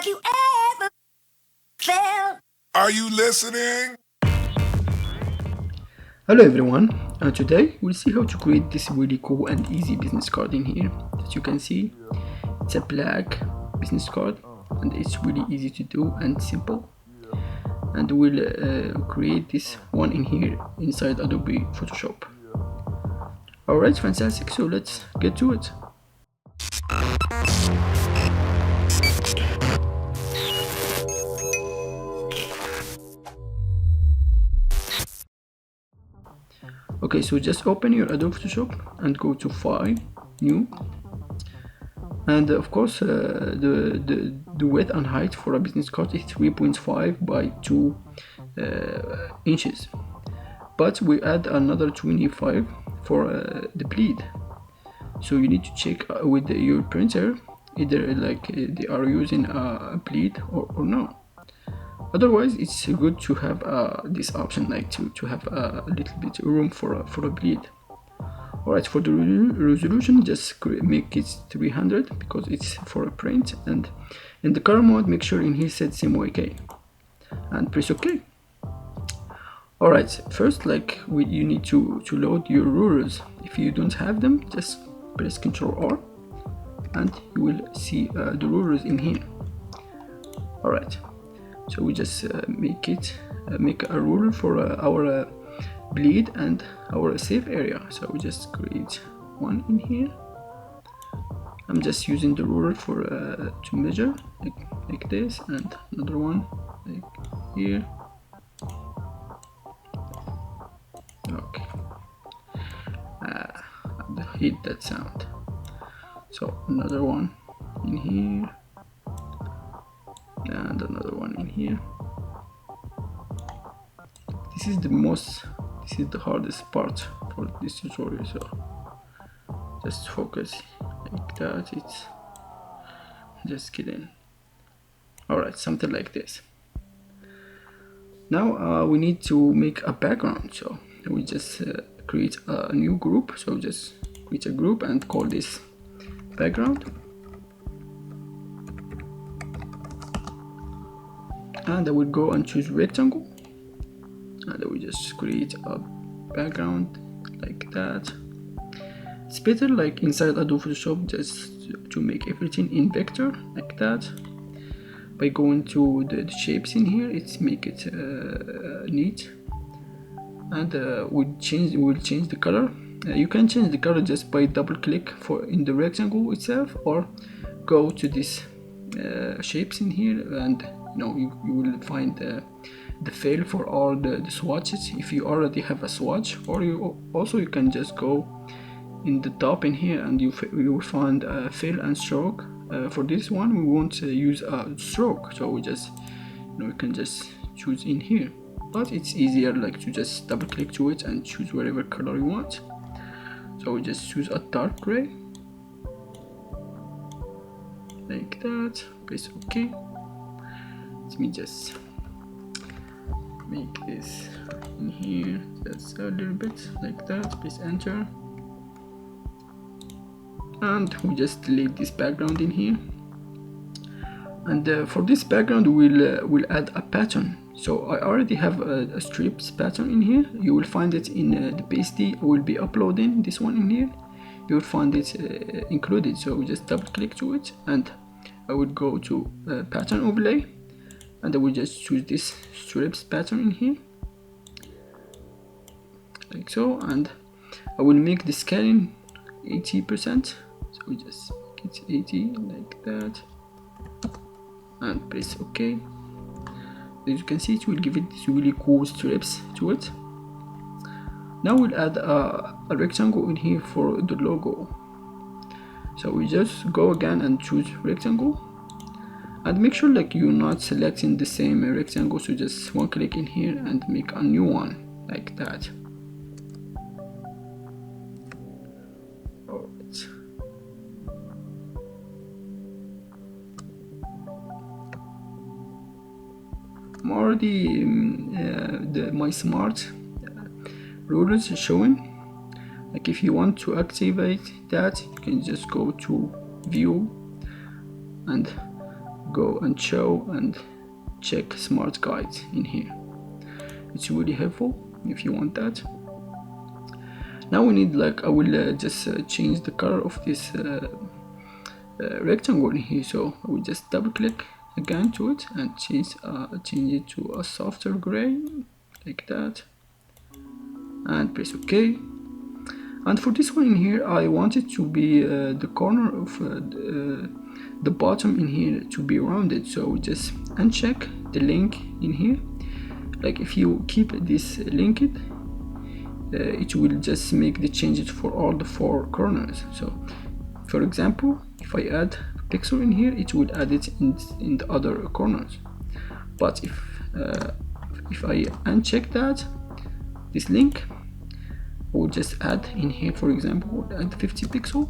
Have you ever felt? Are you listening? Hello everyone, today we'll see how to create this really cool and easy business card in here. As you can see, it's a black business card and it's really easy to do and simple. And we'll create this one in here inside Adobe Photoshop. Alright, fantastic, so let's get to it. Okay, so just open your Adobe Photoshop and go to File, New, and of course the width and height for a business card is 3.5 by 2 inches, but we add another 25 for the bleed. So you need to check with your printer either they are using a bleed or no. Otherwise, it's good to have this option, like to have a little bit room for a bleed. Alright, for the resolution, just make it 300 because it's for a print, and in the color mode, make sure in here set CMYK and press OK. Alright, first you need to load your rulers. If you don't have them, just press Ctrl R and you will see the rulers in here. Alright. So we just make a ruler for our bleed and our safe area. So we just create one in here. I'm just using the ruler for to measure like this, and another one like here. Okay, I hate that sound. So another one in here. And another one in here. This is the hardest part for this tutorial, so just focus like that. It's just kidding. Alright, something like this. Now we need to make a background, so we just create a new group. So just create a group and call this background. And I will go and choose rectangle, and I will just create a background like that. It's better like inside Adobe Photoshop just to make everything in vector like that. By going to the shapes in here, it's make it neat, and we'll change the color. You can change the color just by double click in the rectangle itself, or go to this shapes in here, and you will find the fill for all the swatches if you already have a swatch, or you can just go in the top in here and you will find fill and stroke. For this one we won't use a stroke, so we just we can just choose in here, but it's easier to just double click to it and choose whatever color you want. So we just choose a dark gray like that, press OK. Let me just make this in here just a little bit like that, press enter, and we just delete this background in here. And for this background we'll add a pattern. So I already have a strips pattern in here. You will find it in the PSD. I will be uploading this one in here. You will find it included, so we just double click to it, and I would go to pattern overlay, and I will just choose this strips pattern in here like so, and I will make the scaling 80%, so we just make it 80 like that and press OK. As you can see, it will give it this really cool strips to it. Now we'll add a rectangle in here for the logo. So we just go again and choose rectangle, and make sure you're not selecting the same rectangle, so just one click in here and make a new one like that. Alright. I'm already my smart rulers is showing. If you want to activate that, you can just go to view and go and show and check smart guides in here. It's really helpful if you want that. Now we need, like, I will just change the color of this rectangle in here. So I will just double click again to it and change it to a softer gray, like that, and press OK. And for this one in here, I want it to be the corner of the bottom in here to be rounded. So just uncheck the link in here. Like, if you keep this linked, it will just make the changes for all the 4 corners. So for example, if I add a pixel in here, it will add it in the other corners. But if I uncheck this link, I will just add in here, for example, add 50 pixel,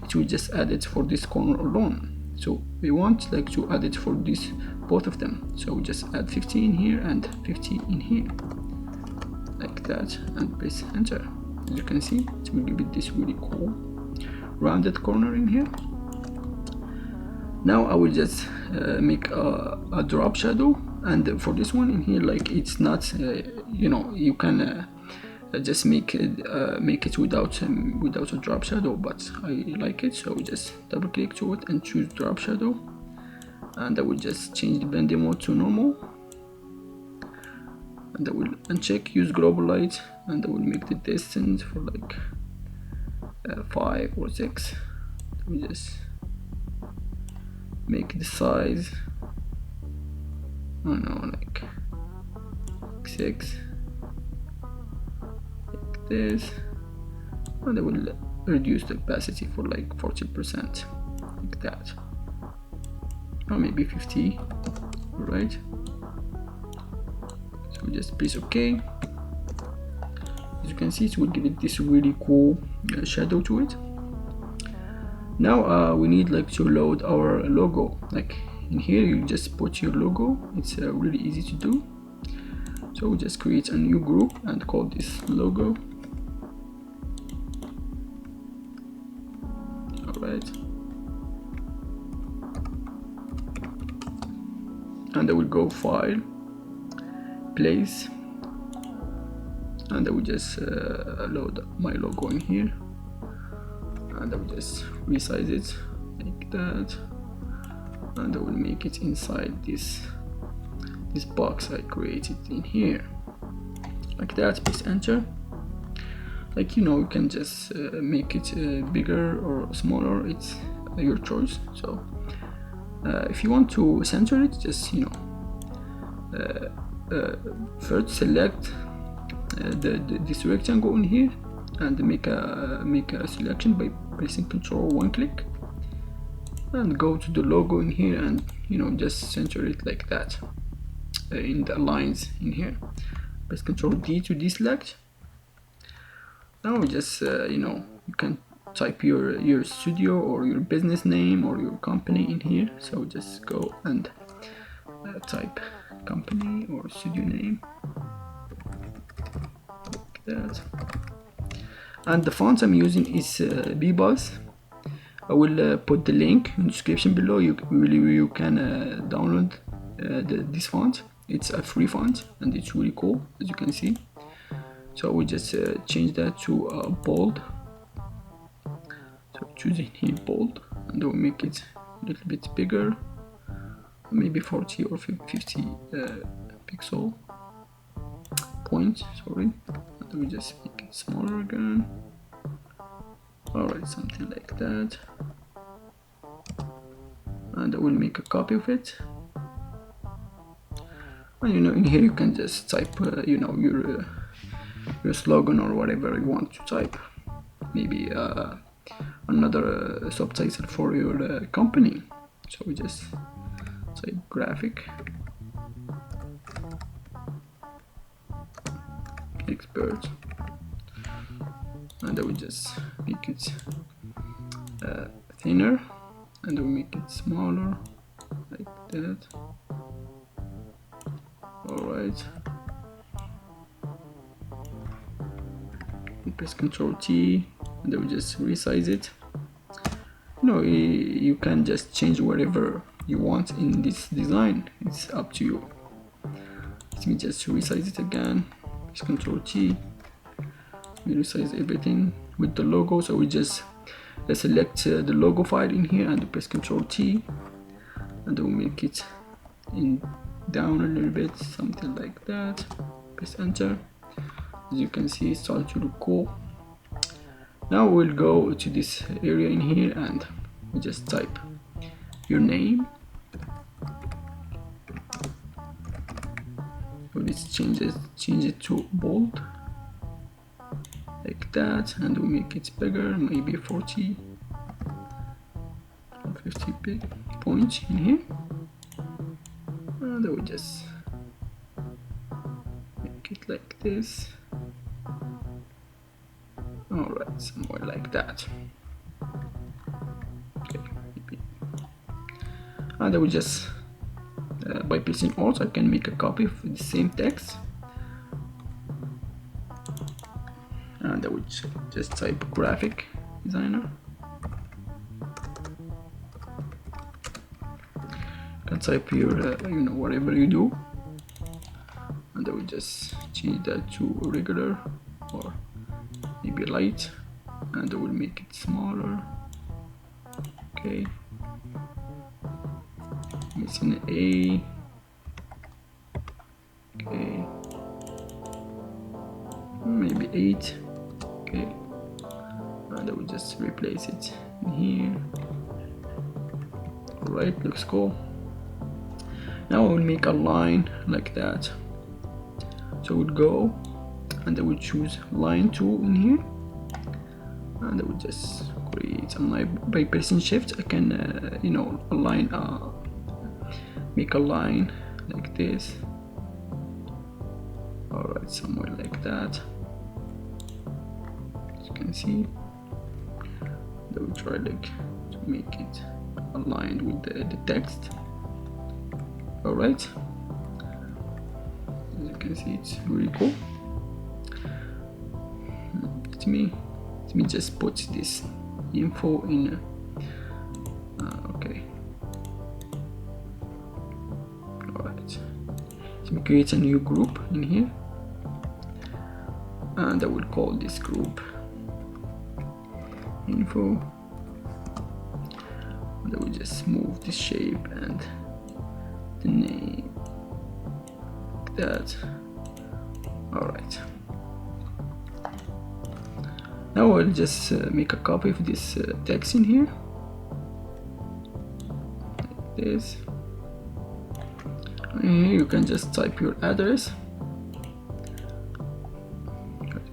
it will just add it for this corner alone. So we want, like, to add it for this, both of them. So we just add 50 in here and 50 in here, like that, and press enter. As you can see, it will give it this really cool rounded corner in here. Now I will just make a drop shadow, and for this one in here, like, it's not you know, you can just make it without a drop shadow, but I like it, so just double click to it and choose drop shadow, and I will just change the blending mode to normal, and I will uncheck use global light, and I will make the distance for like 5 or 6. I will just make the size, I don't know, like 6, like this, and I will reduce the opacity for like 40%, like that, or maybe 50. Right, so just press OK. As you can see, it will give it this really cool shadow to it. Now we need, like, to load our logo. Like, in here you just put your logo. It's really easy to do. So we just create a new group and call this logo. Alright, and I will go File, Place, and I will just load my logo in here, and I will just resize it like that, and I will make it inside this box I created in here, like that. Press enter. Like, you know, you can just make it bigger or smaller, it's your choice. So if you want to center it, just, you know, first select this rectangle in here and make a selection by pressing Ctrl 1 click, and go to the logo in here and, you know, just center it like that in the lines in here. Press Ctrl D to deselect. Now just you know, you can type your studio or your business name or your company in here. So just go and type company or studio name, like that. And the font I'm using is BBuzz. I will put the link in the description below. You can download this font. It's a free font and it's really cool, as you can see. So we just change that to bold. So choosing here bold, and we'll make it a little bit bigger, maybe 40 or 50 pixel points. Sorry, and we just make it smaller again. Alright, something like that. And I will make a copy of it. And, you know, in here you can just type, you know, your slogan or whatever you want to type. Maybe another subtitle for your company. So we just type graphic expert, and I will just make it thinner, and I will make it smaller, like that. Alright, press Ctrl T, and I will just resize it. You know, you can just change wherever you want in this design. It's up to you. Let me just resize it again. Press Ctrl T. We resize everything with the logo. So we just select the logo file in here and press Ctrl T, and we'll make it in down a little bit, something like that. Press enter. As you can see, it starts to look cool. Now we'll go to this area in here and we just type your name. So let's change it to bold, like that, and we make it bigger, maybe 40 or 50 points in here, and we just make it like this. Alright, somewhere like that. Okay, maybe. And I will just by pressing Alt, I can make a copy of the same text, and I would just type graphic designer. You can type your whatever you do, and I will just change that to regular or maybe light, and I will make it smaller. Okay, missing an A. Okay, maybe 8. Okay, and I will just replace it in here. Alright, looks cool. Now I will make a line like that. So I would go and I will choose line 2 in here, and I will just create a line by pressing shift. I can align make a line like this. Alright, somewhere like that, as you can see. I will try to make it aligned with the text. Alright, as you can see, it's really cool. Let me just put this info in. Okay. Alright. Let me create a new group in here, and I will call this group info. And I will just move the shape and the name like that. Alright. Now I'll just make a copy of this text in here, like this. And here you can just type your address.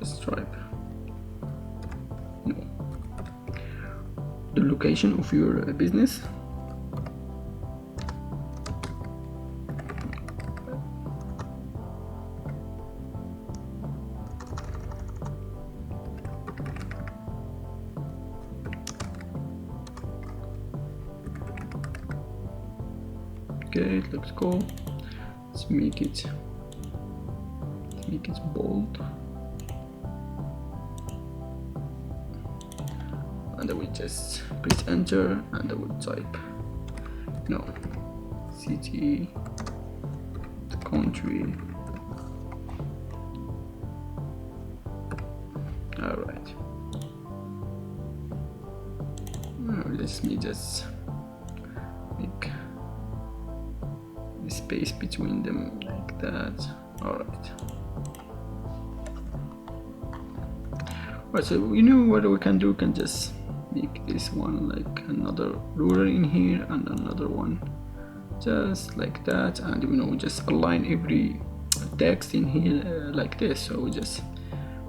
Just type the location of your business. Okay, it looks cool. Let's make it bold, and I will just press enter, and I will type city, the country. Alright, let me just make the space between them like that. Alright. Alright, so what we can do, we can just make this one like another ruler in here, and another one just like that, and just align every text in here like this. So we just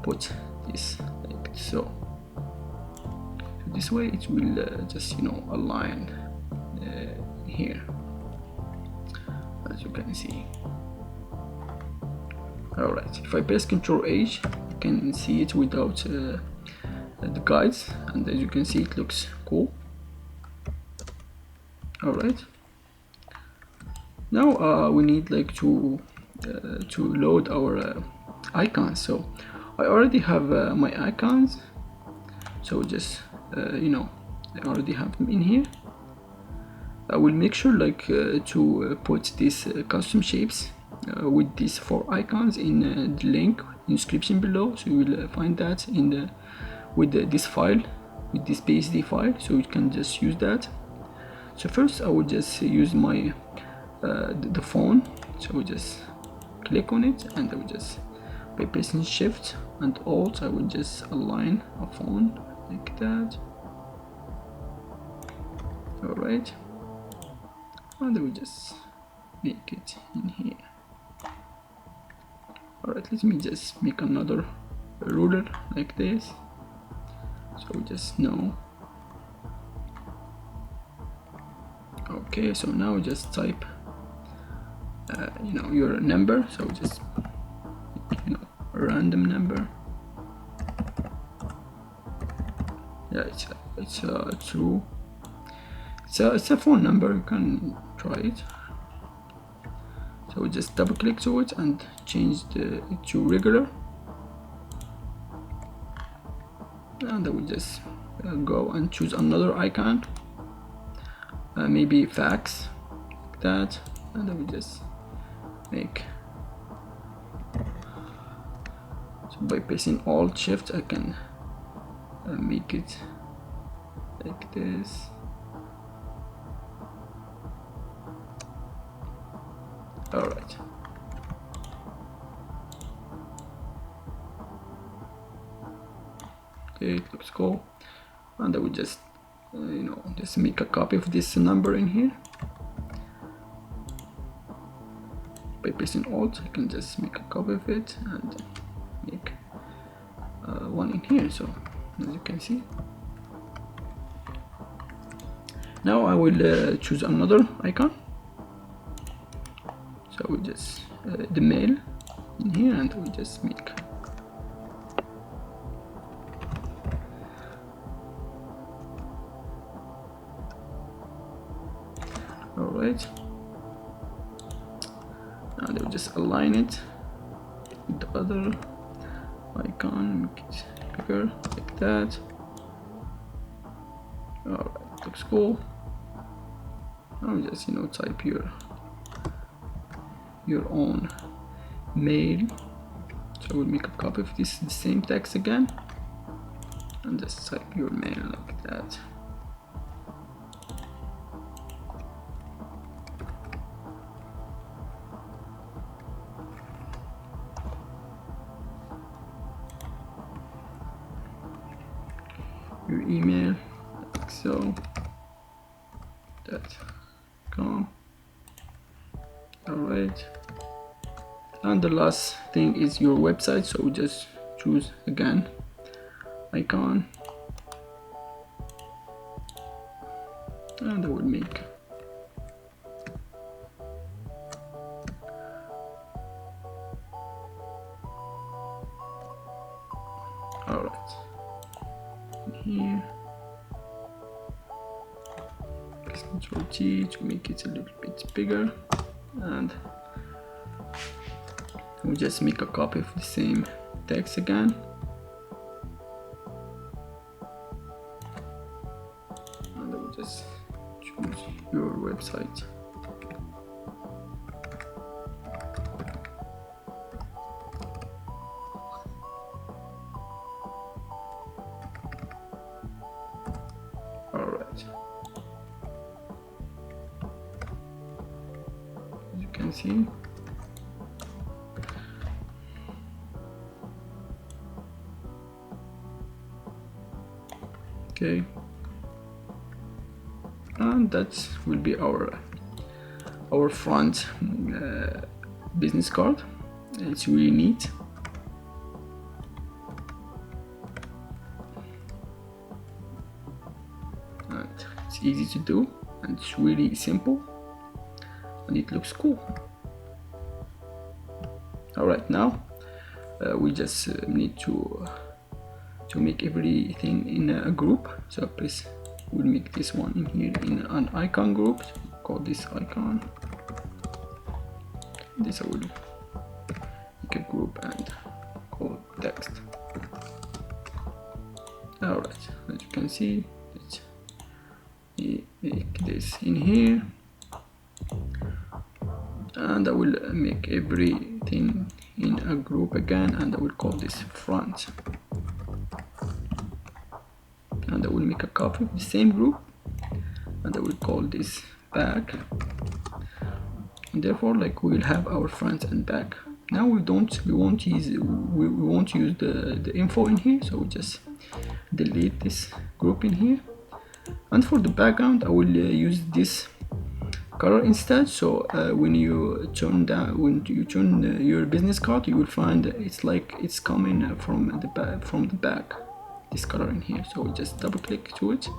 put this like so. This way it will just align here, as you can see. Alright, if I press Ctrl H, you can see it without the guides, and as you can see, it looks cool. Alright, now we need to load our icons. So I already have my icons, so just I already have them in here. I will make sure like to put these custom shapes with these 4 icons in the link in description below, so you will find that in the this file, with this PSD file, so you can just use that. So first I will just use my the phone, so I will just click on it, and I will just, by pressing Shift and Alt, I will just align a phone like that. Alright, and I will just make it in here. Alright, let me just make another ruler like this, so we just know. Okay, so now just type your number, so just a random number. Yeah, it's true. It's a phone number, you can try it. So we just double click to it and change it to regular, and I will just go and choose another icon, maybe fax, like that, and I will just make, so by pressing Alt Shift I can make it like this. Alright, okay, it looks cool, and I will just just make a copy of this number in here. By pressing Alt I can just make a copy of it and make one in here, so as you can see. Now I will choose another icon, so I will just the mail in here, and I will just make alright, and I will just align it with the other icon, make it bigger like that. Alright, looks cool. Now just type your own mail, so we'll make a copy of the same text again, and just type your mail like that. Your email, like so, .com. Alright, and the last thing is your website, so we just choose again icon, and I will make alright here, Ctrl T to make it a little bit bigger, and we'll just make a copy of the same text again, and I will just choose your website. Alright, as you can see, okay, and that will be our front business card. It's really neat. And it's easy to do, and it's really simple, and it looks cool. Alright, now we just need to make everything in a group, so please we'll make this one in here in an icon group, call this icon, this I will make a group and call text. Alright, as you can see, let's make this this in here, and I will make everything in a group again, and I will call this front, and I will make a copy of the same group, and I will call this back, and therefore like we will have our front and back. Now we won't use the info in here, so we just delete this group in here. And for the background I will use this color instead. So when you turn your business card, you will find it's like it's coming from the back, this color in here. So we just double click to it,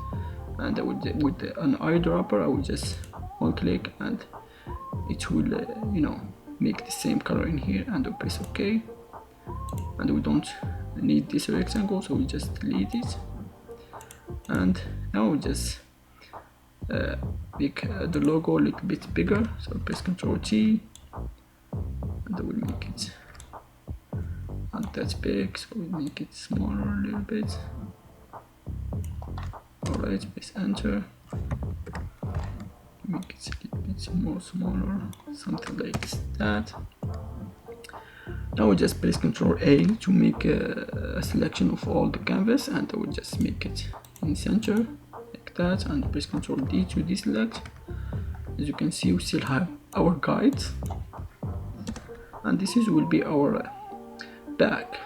and I would, with an eyedropper I will just one click, and it will make the same color in here, and I'll press OK. And we don't need this rectangle, so we just delete it. And now we just make the logo a little bit bigger, so I'll press Ctrl T, and I will make it not that big, so we'll make it smaller a little bit. Alright, press Enter, make it a little bit more smaller, something like that. Now we just press Ctrl A to make a selection of all the canvas, and I will just make it in center like that, and press Ctrl D to deselect. As you can see, we still have our guides, and this will be our back.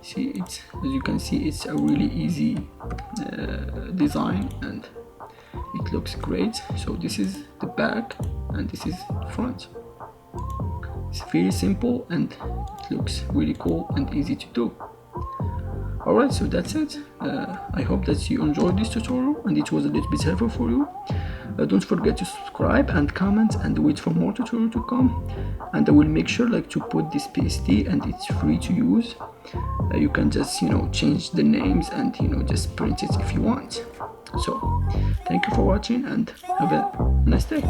See, as you can see, it's a really easy design, and it looks great. So this is the back, and this is the front. It's very simple, and it looks really cool and easy to do. Alright, so that's it. I hope that you enjoyed this tutorial and it was a little bit helpful for you. Don't forget to subscribe and comment and wait for more tutorials to come. And I will make sure to put this PSD, and it's free to use. You can just change the names and just print it if you want. So thank you for watching, and have a nice day.